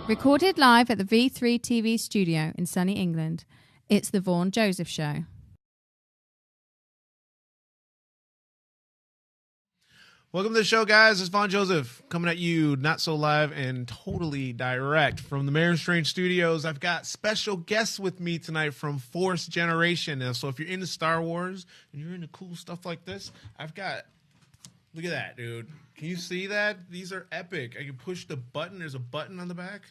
Recorded live at the V3 TV studio in sunny England, it's The Vaughan Joseph Show. Welcome to the show, guys. It's Vaughan Joseph coming at you not so live and totally direct from the Mary Strange Studios. I've got special guests with me tonight from Force Generation. And so if you're into Star Wars and you're into cool stuff like this, I've got... Look at that, dude. Can you see that? These are epic. I can push the button. There's a button on the back.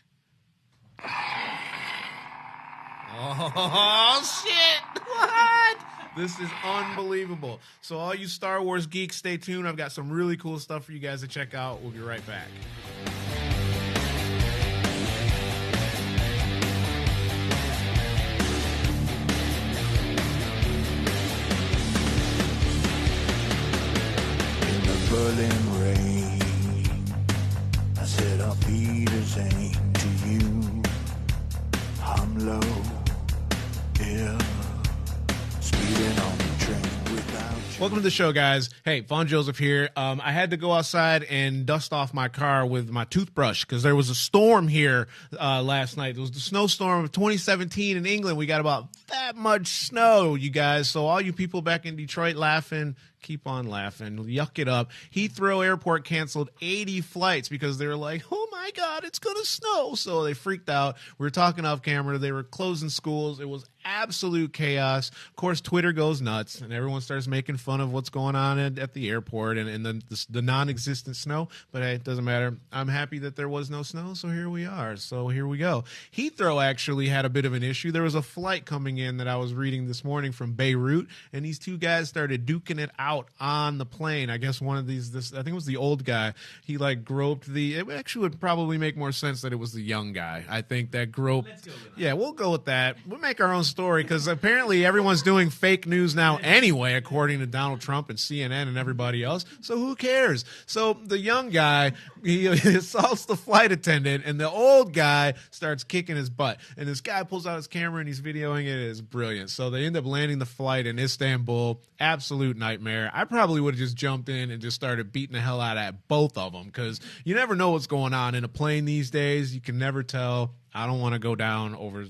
Oh, shit. What? This is unbelievable. So all you Star Wars geeks, stay tuned. I've got some really cool stuff for you guys to check out. We'll be right back. Berlin rain, I said I'll be the same to you. I'm low, yeah, speeding on the train without you. Welcome to the show, guys. Hey, Vaughan Joseph here. I had to go outside and dust off my car with my toothbrush because there was a storm here last night. It was the snowstorm of 2017 in England. We got about that much snow, you guys. So all you people back in Detroit laughing, keep on laughing. Yuck it up. Heathrow Airport canceled 80 flights because they were like, oh my God, it's going to snow. So they freaked out. We were talking off camera. They were closing schools. It was absolute chaos. Of course, Twitter goes nuts and everyone starts making fun of what's going on at the airport and the non-existent snow. But hey, it doesn't matter. I'm happy that there was no snow. So here we are. So here we go. Heathrow actually had a bit of an issue. There was a flight coming in that I was reading this morning from Beirut, and these two guys started duking it out on the plane. I guess one of these, I think it was the old guy. He like groped it actually would probably make more sense that it was the young guy. I think that grope. Let's go with that. Yeah, we'll go with that. We'll make our own story because apparently everyone's doing fake news now anyway, according to Donald Trump and CNN and everybody else. So who cares? So the young guy, he assaults the flight attendant and the old guy starts kicking his butt. And this guy pulls out his camera and he's videoing it. It's brilliant. So they end up landing the flight in Istanbul. Absolute nightmare. I probably would have just jumped in and just started beating the hell out of both of them because you never know what's going on in a plane these days. You can never tell. I don't want to go down over,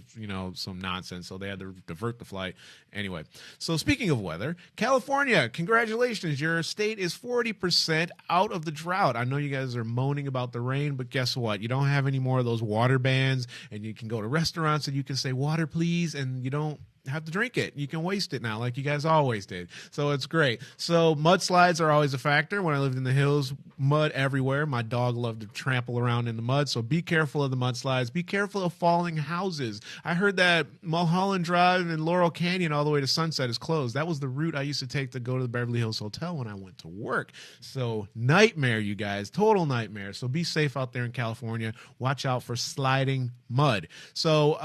some nonsense. So they had to divert the flight. Anyway, so speaking of weather, California, congratulations. Your state is 40% out of the drought. I know you guys are moaning about the rain, but guess what? You don't have any more of those water bans, and you can go to restaurants and you can say, water, please, and you don't have to drink it. You can waste it now like you guys always did. So it's great. So mudslides are always a factor. When I lived in the hills, mud everywhere. My dog loved to trample around in the mud. So be careful of the mudslides. Be careful of falling houses. I heard that Mulholland Drive and Laurel Canyon all the way to Sunset is closed. That was the route I used to take to go to the Beverly Hills Hotel when I went to work. So nightmare, you guys. Total nightmare. So be safe out there in California. Watch out for sliding mud. So,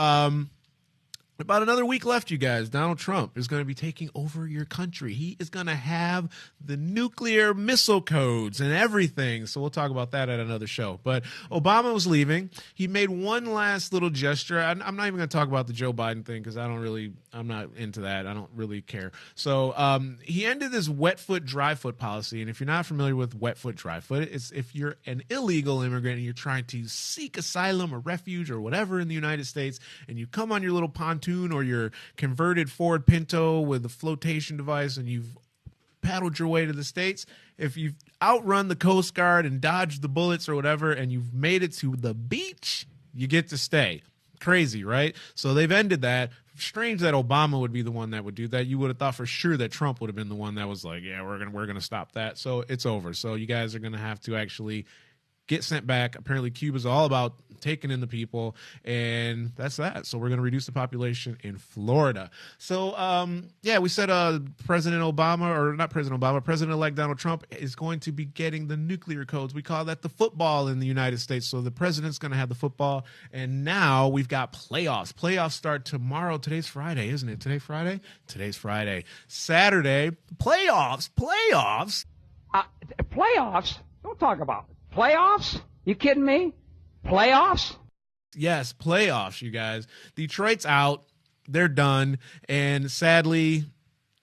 about another week left, you guys. Donald Trump is going to be taking over your country. He is going to have the nuclear missile codes and everything. So we'll talk about that at another show. But Obama was leaving. He made one last little gesture. I'm not even going to talk about the Joe Biden thing because I'm not into that. I don't really care. So he ended this wet foot, dry foot policy. And if you're not familiar with wet foot, dry foot, it's if you're an illegal immigrant and you're trying to seek asylum or refuge or whatever in the United States, and you come on your little pontoon or your converted Ford Pinto with a flotation device and you've paddled your way to the States, if you've outrun the Coast Guard and dodged the bullets or whatever and you've made it to the beach, you get to stay. Crazy, right? So they've ended that. Strange that Obama would be the one that would do that. You would have thought for sure that Trump would have been the one that was like, yeah, we're gonna stop that. So it's over. So you guys are gonna have to actually get sent back. Apparently Cuba's all about taking in the people, and that's that. So we're going to reduce the population in Florida. So, we said President-elect Donald Trump is going to be getting the nuclear codes. We call that the football in the United States. So the president's going to have the football, and now we've got playoffs. Playoffs start tomorrow. Today's Friday, isn't it? Today's Friday. Saturday, playoffs. Playoffs? Don't talk about it. Playoffs? You kidding me? Playoffs? Yes, playoffs, you guys. Detroit's out. They're done. And sadly,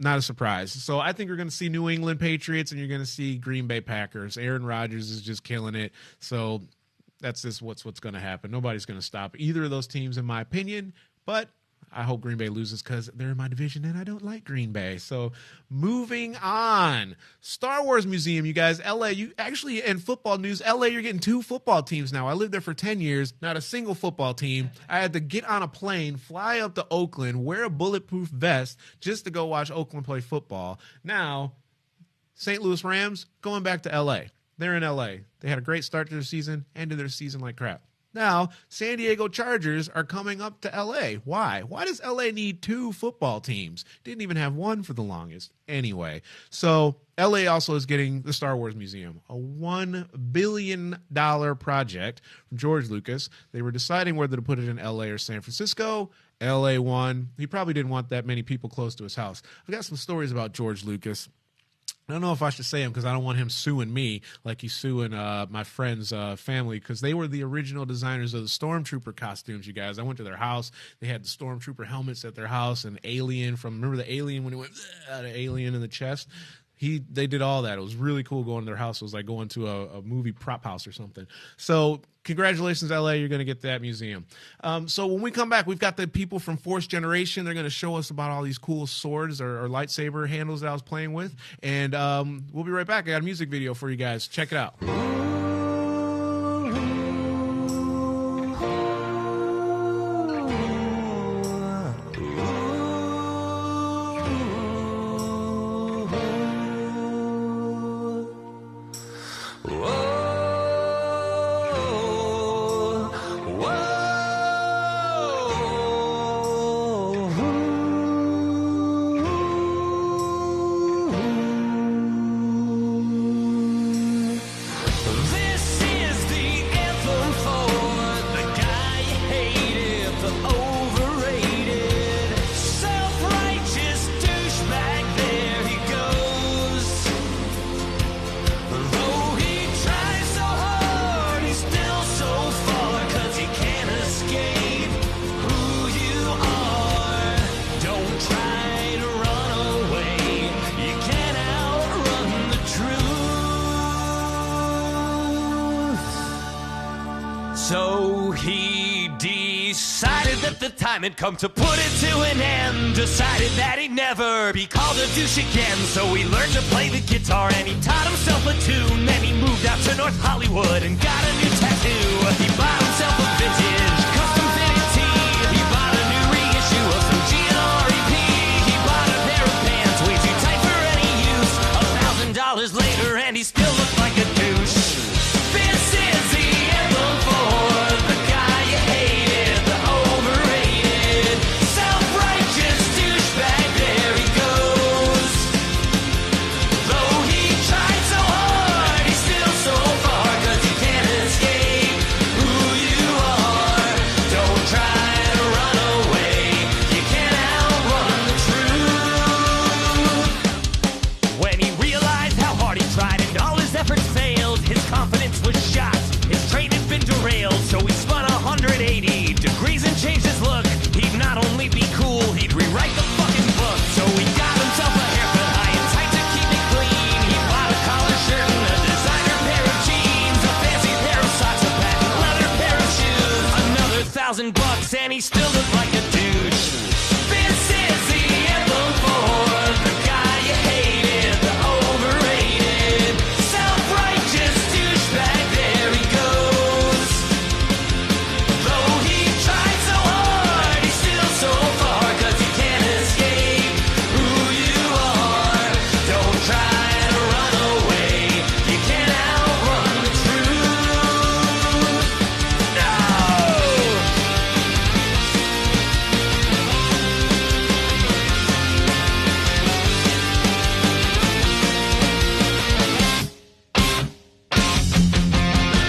not a surprise. So I think we're going to see New England Patriots and you're going to see Green Bay Packers. Aaron Rodgers is just killing it. So that's just what's going to happen. Nobody's going to stop either of those teams, in my opinion. But I hope Green Bay loses because they're in my division and I don't like Green Bay. So moving on. Star Wars Museum, you guys. LA, you actually, in football news, LA, you're getting 2 football teams now. I lived there for 10 years, not a single football team. I had to get on a plane, fly up to Oakland, wear a bulletproof vest just to go watch Oakland play football. Now, St. Louis Rams going back to LA. They're in LA. They had a great start to their season, ended their season like crap. Now, San Diego Chargers are coming up to L.A. Why? Why does L.A. need 2 football teams? Didn't even have one for the longest. Anyway, so L.A. also is getting the Star Wars Museum, a $1 billion project from George Lucas. They were deciding whether to put it in L.A. or San Francisco. L.A. won. He probably didn't want that many people close to his house. I've got some stories about George Lucas. I don't know if I should say him because I don't want him suing me like he's suing my friend's family, because they were the original designers of the Stormtrooper costumes, you guys. I went to their house. They had the Stormtrooper helmets at their house, and Alien from, remember the Alien when he went, the Alien in the chest? They did all that. It was really cool going to their house. It was like going to a movie prop house or something. So congratulations, LA. You're going to get that museum. So when we come back, we've got the people from Force Generation. They're going to show us about all these cool swords or lightsaber handles that I was playing with. And we'll be right back. I got a music video for you guys. Check it out. So he decided that the time had come to put it to an end. Decided that he'd never be called a douche again. So he learned to play the guitar and he taught himself a tune. Then he moved out to North Hollywood and got a new tattoo. He bought himself a vintage custom fitted tee. He bought a new reissue of some GNR-EP. He bought a pair of pants way too tight for any use. $1,000 later and he still looked like a douche. This is the anthem for the guy you hated, the overrated, self-righteous douchebag. There he goes. Though he tried so hard, he's still so far, 'cause you can't escape who you are. Don't try to run away, you can't outrun the truth. When he realized how hard he tried and all his efforts failed, his confidence was shot, his train had been derailed. So he spun 180 degrees and changed his look. He'd not only be cool, he'd rewrite the fucking book. So he got himself a haircut high and tight to keep it clean. He bought a collar shirt and a designer pair of jeans, a fancy pair of socks, a patent leather pair of shoes, another $1,000 and he still looked like a douche. This is the anthem for the guy you hated, the overrated, self-righteous douchebag. There he goes. Though he tried so hard, he's still so far, 'cause you can't escape who you are. Don't try to run away, you can't outrun the truth. No!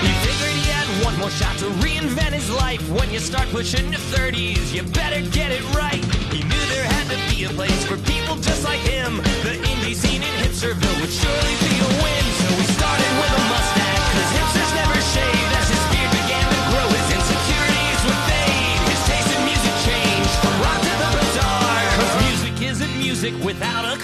He figured he had one more shot to reinvent his life. When you start pushing your 30s, you better get it right. He knew there had to be a place for people just like him. The indie scene in Hipsterville would surely be a win. So he started with a mustache, 'cause hipsters never shave. As his beard began to grow, his insecurities would fade. His taste in music changed from rock to the bizarre, 'cause music isn't music without a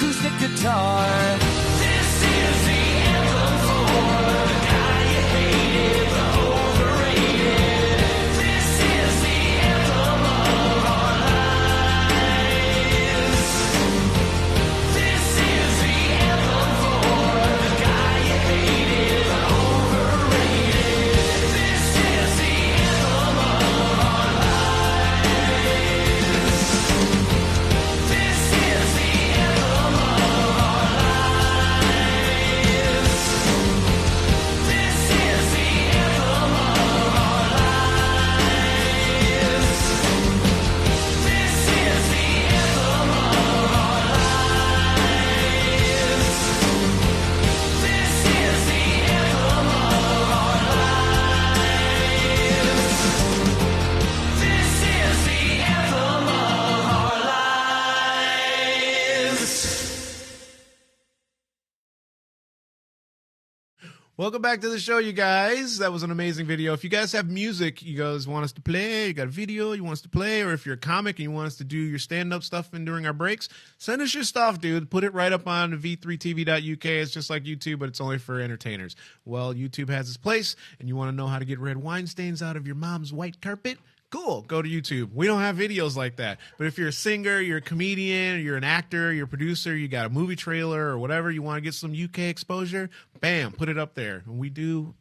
Welcome back to the show, you guys. That was an amazing video. If you guys have music you guys want us to play, you got a video you want us to play, or if you're a comic and you want us to do your stand-up stuff and during our breaks, send us your stuff, dude. Put it right up on v3tv.uk. It's just like YouTube, but it's only for entertainers. Well, YouTube has its place, and you want to know how to get red wine stains out of your mom's white carpet? Cool, go to YouTube. We don't have videos like that. But if you're a singer, you're a comedian, you're an actor, you're a producer, you got a movie trailer or whatever, you want to get some UK exposure, bam, put it up there. And we do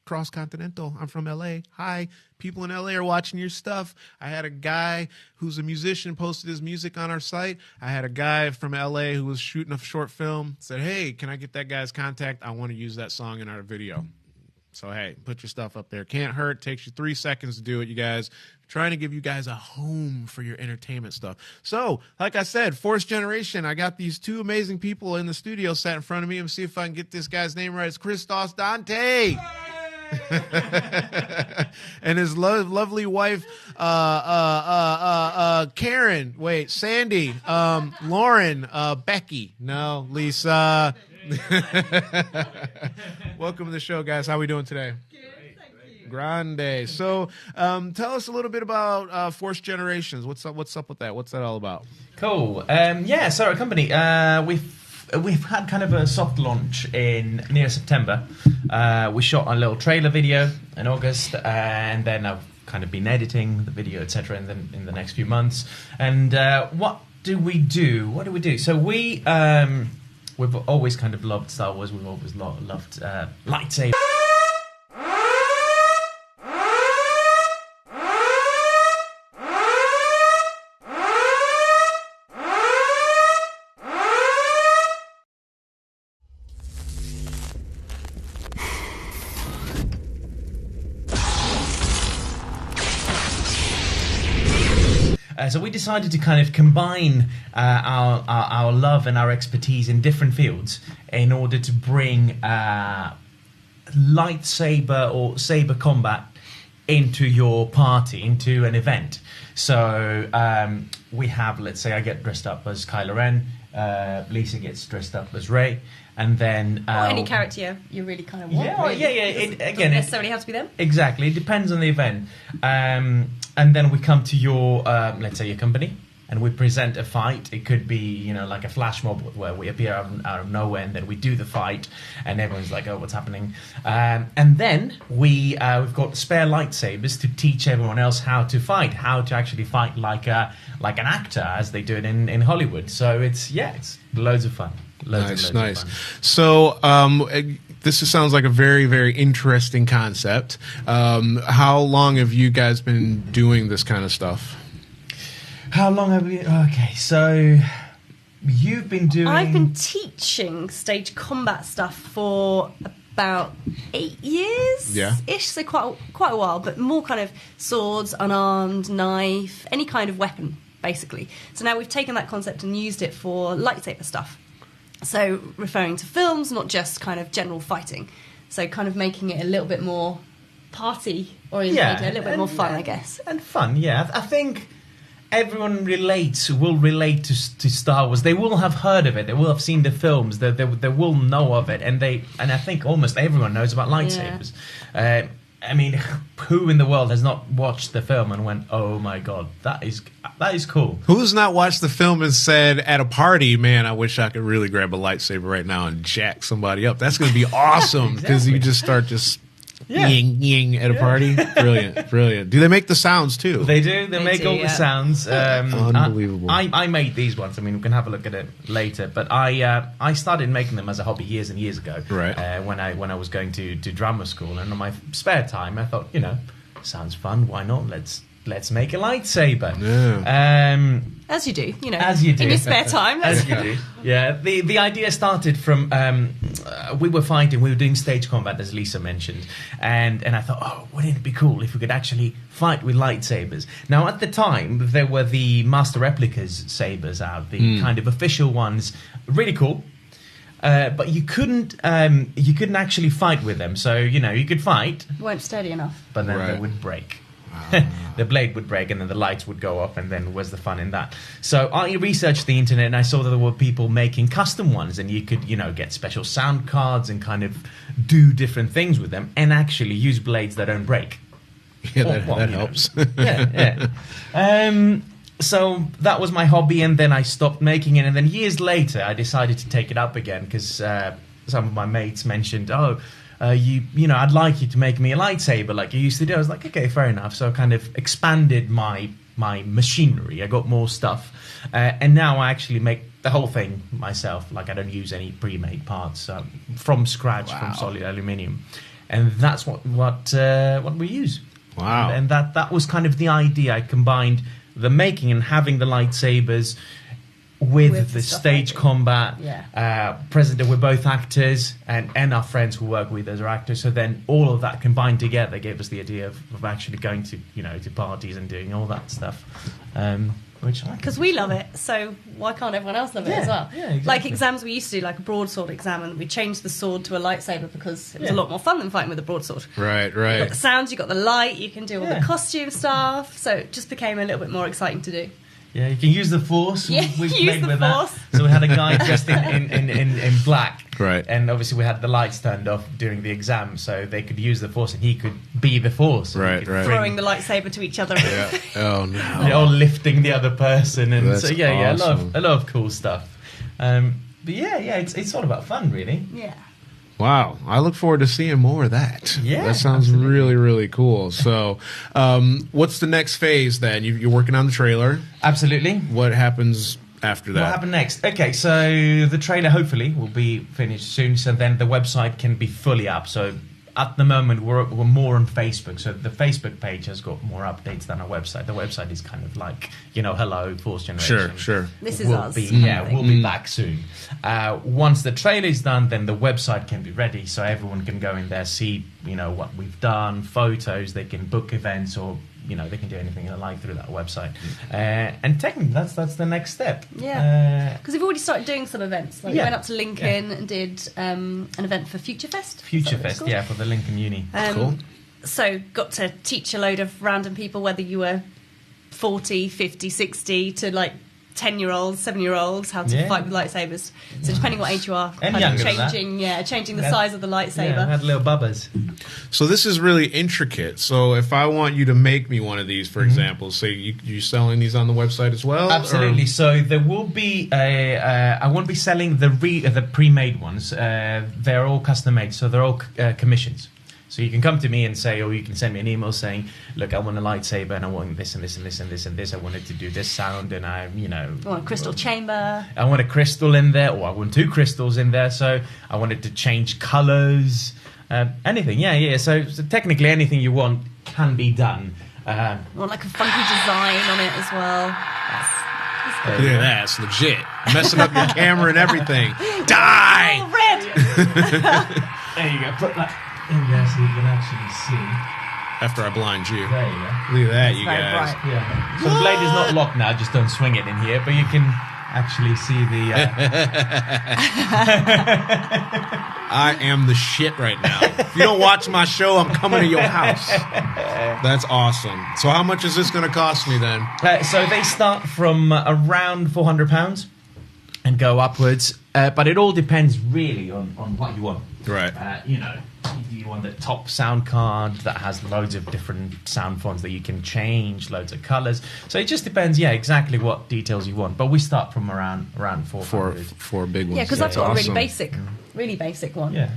cross-continental. I'm from LA. Hi, people in LA are watching your stuff. I had a guy who's a musician posted his music on our site. I had a guy from LA who was shooting a short film, said, hey, can I get that guy's contact? I want to use that song in our video. So, hey, put your stuff up there. Can't hurt. Takes you 3 seconds to do it, you guys. I'm trying to give you guys a home for your entertainment stuff. So, like I said, Fourth Generation. I got these two amazing people in the studio sat in front of me. Let me see if I can get this guy's name right. It's Christos Dante. And his lovely wife, Karen. Wait, Sandy. Lauren. Becky. No, Lisa. Welcome to the show, guys. How are we doing today? Good, thank you. Grande. So, tell us a little bit about Fourth Generations. What's up with that? What's that all about? Cool. So our company, we've had kind of a soft launch in near September. We shot a little trailer video in August, and then I've kind of been editing the video, etc. in the next few months. And what do we do? So we've always kind of loved Star Wars. We've always loved lightsabers. So we decided to kind of combine our love and our expertise in different fields in order to bring lightsaber or saber combat into your party, into an event. So we have, let's say I get dressed up as Kylo Ren, Lisa gets dressed up as Rey, and then... or any character you really kind of want. Yeah, really. It doesn't necessarily have to be them. Exactly, it depends on the event. And then we come to your, let's say your company, and we present a fight. It could be, like a flash mob where we appear out of nowhere, and then we do the fight, and everyone's like, oh, what's happening? And then we've got spare lightsabers to teach everyone else how to fight, how to actually fight like an actor, as they do it in Hollywood. So it's loads of fun. Loads of fun. So this sounds like a very, very interesting concept. How long have you guys been doing this kind of stuff? How long have we... Okay, so you've been doing... I've been teaching stage combat stuff for about 8 years. Yeah. Ish, so quite a while, but more kind of swords, unarmed, knife, any kind of weapon, basically. So now we've taken that concept and used it for lightsaber stuff. So referring to films, not just kind of general fighting. So kind of making it a little bit more party-oriented, a little bit more fun, I guess. And fun, yeah. I think everyone will relate to Star Wars. They will have heard of it. They will have seen the films. They will know of it. And I think almost everyone knows about lightsabers. Yeah. I mean, who in the world has not watched the film and went, "Oh my god, that is cool"? Who's not watched the film and said at a party, "Man, I wish I could really grab a lightsaber right now and jack somebody up"? That's going to be awesome because you just start ying at a party. Brilliant. Do they make the sounds too? They do. They make all the sounds. Unbelievable. I made these ones. I mean, we can have a look at it later. But I started making them as a hobby years and years ago. Right. When I was going to drama school, and on my spare time, I thought, sounds fun. Why not? Let's make a lightsaber. Yeah. As you do, As you do. in your spare time. As you do. Yeah. The idea started from we were doing stage combat, as Lisa mentioned, and I thought, oh, wouldn't it be cool if we could actually fight with lightsabers? Now, at the time, there were the Master Replicas sabers out, the kind of official ones, really cool. But you couldn't actually fight with them. So you could fight, Weren't steady enough. but then they would break. The blade would break and then the lights would go up, and then where's the fun in that? So I researched the internet and I saw that there were people making custom ones, and you could, get special sound cards and kind of do different things with them and actually use blades that don't break. Yeah, that helps. So that was my hobby, and then I stopped making it, and then years later I decided to take it up again because some of my mates mentioned, I'd like you to make me a lightsaber like you used to do. I was like, okay, fair enough. So I kind of expanded my machinery. I got more stuff, and now I actually make the whole thing myself. Like I don't use any pre-made parts from scratch from solid aluminium, and that's what we use. Wow! And that was kind of the idea. I combined the making and having the lightsabers with the stage combat. Present, we're both actors, and our friends who work with us are actors. So then all of that combined together gave us the idea of actually going to to parties and doing all that stuff. Which because we love it, so why can't everyone else love it as well? Yeah, exactly. Like exams, we used to do like a broadsword exam, and we changed the sword to a lightsaber because it was a lot more fun than fighting with a broadsword. Right. You got the sounds, you got the light, you can do all the costume stuff, so it just became a little bit more exciting to do. Yeah, you can use the Force. Yeah, We've use played the with Force. that. So we had a guy dressed in black. Right. And obviously we had the lights turned off during the exam, so they could use the Force and he could be the Force. Right. Throwing the lightsaber to each other. Yeah. Oh no. They're all lifting the other person, and That's so a awesome. lot of cool stuff. But it's all about fun, really. Yeah. Wow, I look forward to seeing more of that. Yeah, that sounds really, really cool. So, what's the next phase then? You're working on the trailer. Absolutely. What happens after that? What happened next? Okay, so the trailer hopefully will be finished soon, so then the website can be fully up. So at the moment we're more on Facebook, so the Facebook page has got more updates than our website. The website is kind of like, hello, Force Generation. Sure. This is us. We'll be back soon. Once the trailer is done, then the website can be ready, so everyone can go in there, see, what we've done, photos, they can book events, or they can do anything they like through that website. And technically, that's the next step. Yeah. Because we've already started doing some events. Like we Yeah. went up to Lincoln and did an event for Future Fest. For the Lincoln Uni. Cool. So got to teach a load of random people, whether you were 40, 50, 60, to like 10-year-olds, 7-year-olds, how to fight with lightsabers. So depending what age you are, And kind of younger than that. changing the size of the lightsaber. Yeah, we had little bubbas. So this is really intricate. So if I want you to make me one of these, for example, say you selling these on the website as well? Absolutely. Or? So there will be I won't be selling the pre-made ones. They're all custom made, so they're all commissions. So you can come to me and say, or you can send me an email saying, look, I want a lightsaber and I want this and this and this and this and this. I want it to do this sound, and I want a crystal chamber. I want a crystal in there, or I want 2 crystals in there. So I want it to change colours. Anything, yeah. So technically anything you want can be done. Want like a funky design on it as well. Look at that, it's legit. Messing up your camera and everything. Die! Oh, red! There you go. Put that in there so you can actually see. After I blind you. There you go. Look at that, you very guys. bright. Yeah. So the blade is not locked now, just don't swing it in here, but you can actually see the... I am the shit right now. If you don't watch my show, I'm coming to your house. That's awesome. So how much is this going to cost me then? So they start from around £400 and go upwards, but it all depends really on what you want. Right. Do you want the top sound card that has loads of different sound fonts that you can change, loads of colours? So it just depends, exactly what details you want. But we start from around 400. Four big ones. Yeah, because I've got awesome. a really basic one. Yeah.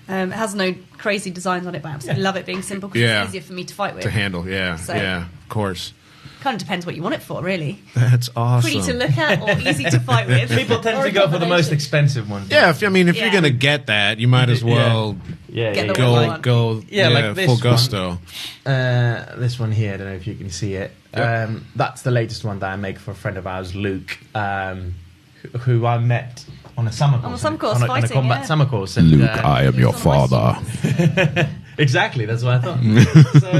It has no crazy designs on it, but I absolutely love it being simple because Yeah. it's easier for me to fight with. To handle, yeah, So- yeah, of course. Kind of depends what you want it for, really. That's awesome. Pretty to look at or easy to fight with. People tend Or to a go for the most combination. expensive one. Yeah, if you're Yeah. going to get that, you might as well Yeah, Get the go one you want. like this full one. gusto. This one here, I don't know if you can see it. That's the latest one that I make for a friend of ours, Luke, who I met on a summer course. On a summer course, on a fighting, combat yeah. summer course. And, I am your father. exactly, that's what I thought. So,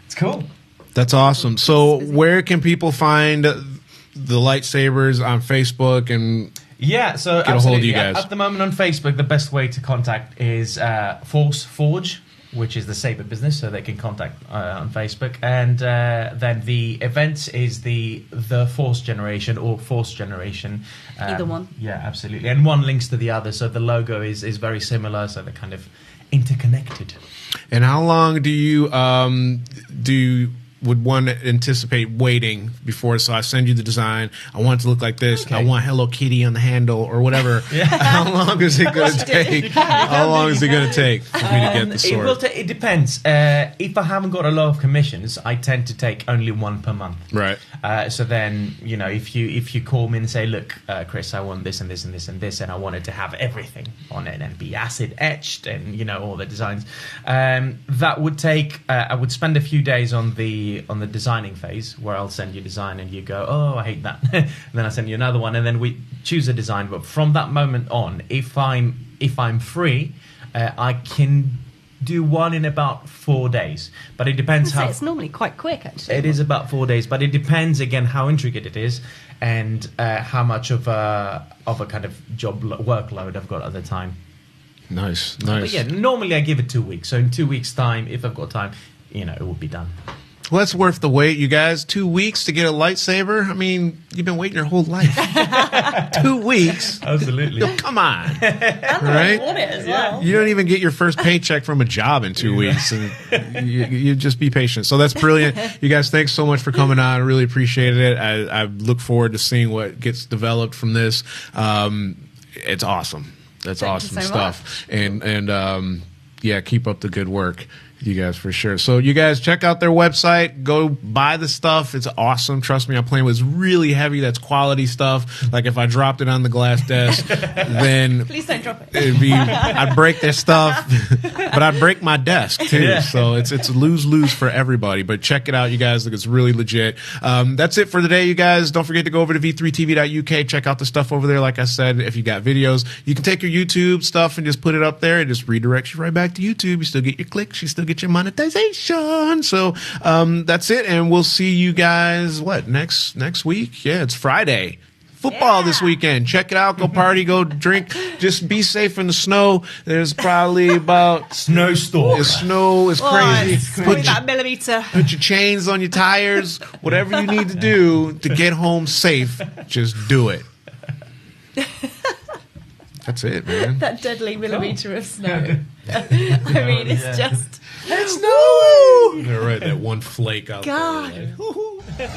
it's cool. That's awesome. So where can people find the lightsabers on Facebook and... Yeah, so Get a hold of you guys. At the moment on Facebook, the best way to contact is Force Forge which is the Saber business, so they can contact on Facebook. And then the events is the Force Generation or Force Generation. Either one. Yeah, absolutely. And one links to the other, so the logo is very similar, so they're kind of interconnected. And how long would one anticipate waiting before? So I send you the design. I want it to look like this. Okay. I want Hello Kitty on the handle or whatever. How long is it going to take? How long is it going to take for me to get the sword? It depends. If I haven't got a lot of commissions, I tend to take only one per month. Right. So then, if you call me and say, look, Chris, I want this and this and this and this, and I wanted to have everything on it and be acid etched and all the designs, that would take. I would spend a few days on the designing phase, where I'll send you design and you go, oh, I hate that. And then I send you another one, and then we choose a design. But from that moment on, if I'm free, I can do one in about 4 days. But it depends how. It's normally quite quick, actually. It is about 4 days, but it depends again how intricate it is and how much of a kind of job workload I've got at the time. Nice. But yeah, normally I give it 2 weeks. So in 2 weeks' time, if I've got time, it will be done. Well, that's worth the wait, you guys. 2 weeks to get a lightsaber? I mean, you've been waiting your whole life. 2 weeks? Absolutely. Come on. And Right? I want it as well. You don't even get your first paycheck from a job in 2 weeks. And you just be patient. So that's brilliant. You guys, thanks so much for coming on. I really appreciated it. I look forward to seeing what gets developed from this. It's awesome. That's Thank you awesome so stuff. And yeah, keep up the good work. You guys, for sure. So you guys check out their website, go buy the stuff. It's awesome. Trust me, I'm playing with. It's really heavy. That's quality stuff. Like if I dropped it on the glass desk, then Please don't drop it. I'd break their stuff, but I'd break my desk too. Yeah. So it's a lose-lose for everybody. But check it out, you guys. Look, it's really legit. That's it for today, you guys. Don't forget to go over to v3tv.uk. Check out the stuff over there. Like I said, if you got videos, you can take your YouTube stuff and just put it up there. It just redirects you right back to YouTube. You still get your clicks. You still get your monetization. So that's it, and we'll see you guys next week. Yeah, it's Friday. Football this weekend. Check it out. Go party. Go drink. Just be safe in the snow. There's probably about Snowstorm. The snow is crazy. It's probably about a millimeter. Put your chains on your tires. Whatever you need to do to get home safe, just do it. That's it, man. That deadly millimeter of snow. I mean, it's just. It's snow. All right, that one flake out God. there. Like,